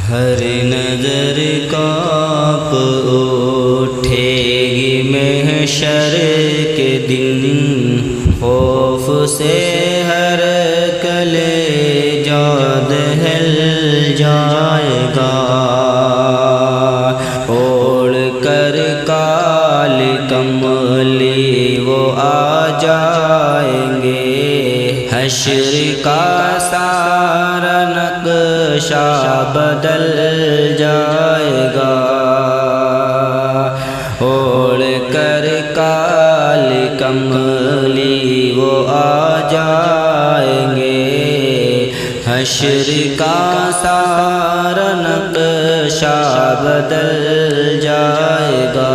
ہر نظر کانپ اٹھے گی محشر کے دن، خوف سے ہر کلیجہ دہل جائے گا۔ اوڑھ کر کالی کملی وہ آ جائیں گے، حشر کا سارا نقشہ بدل جائے گا۔ اوڑھ کر کالی کملی وہ آ جائیں گے، حشر کا سارا نقشہ بدل جائے گا۔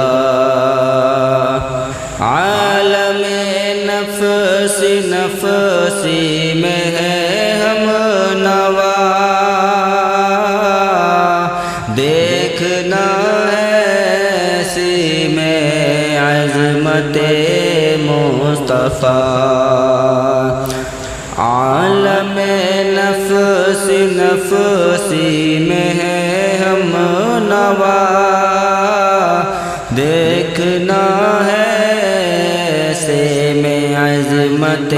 عالم نفس نفسی میں ہے ہم نوا، دیکھنا ہے اسی میں عظمت مصطفیٰ۔ عالم نفس نفسی میں ہے ہم نوا، دیکھنا ہے سے میں عظمت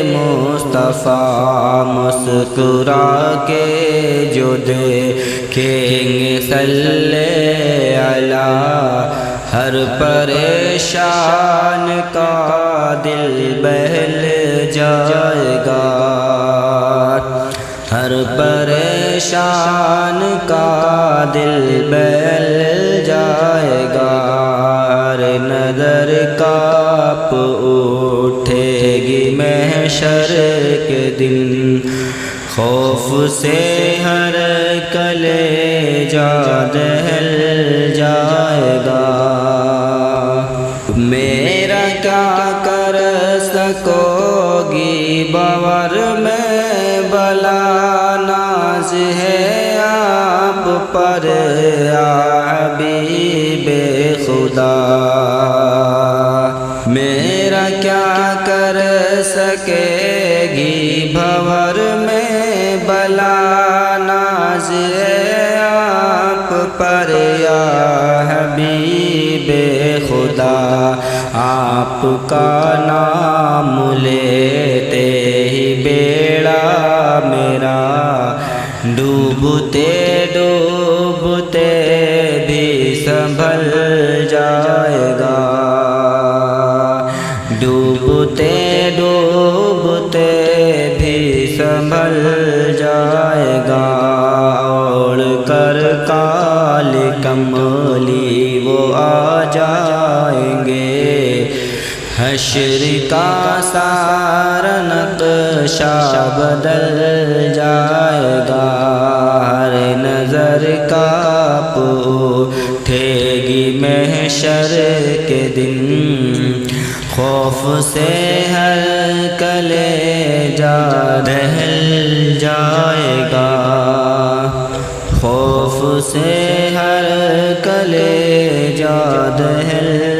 مصطفیٰ۔ مسکرا کے جو دیکھیں گے صلی علی، ہر پریشان کا دل بہل جائے گا، ہر پریشان کا دل بہل جائے گا۔ ہر نظر کانپ اٹھے گی محشر کے دن، خوف سے ہر کلیجہ دہل جائے گا۔ میرا کیا کر سکو گی باور میں بلا، ناز ہے آپ پر یا حبیب خدا۔ میرا کیا کر سکے گی بھور میں بلا، ناز ہے آپ پر یا حبیب خدا۔ آپ کا نام لیتے ہی بیڑا میرا ڈوبتے ڈوبتے بھی سنبھل جائے گا، ڈوبتے ڈوبتے بھی سنبھل جائے گا۔ اوڑھ کر کالی کملی وہ آ جائیں گے، حشر کا سارا نقشہ بدل جائے گا۔ ہر نظر کانپ اٹھے گی محشر کے دن، خوف سے ہر کلیجہ دہل جائے گا، خوف سے ہر کلیجہ دہل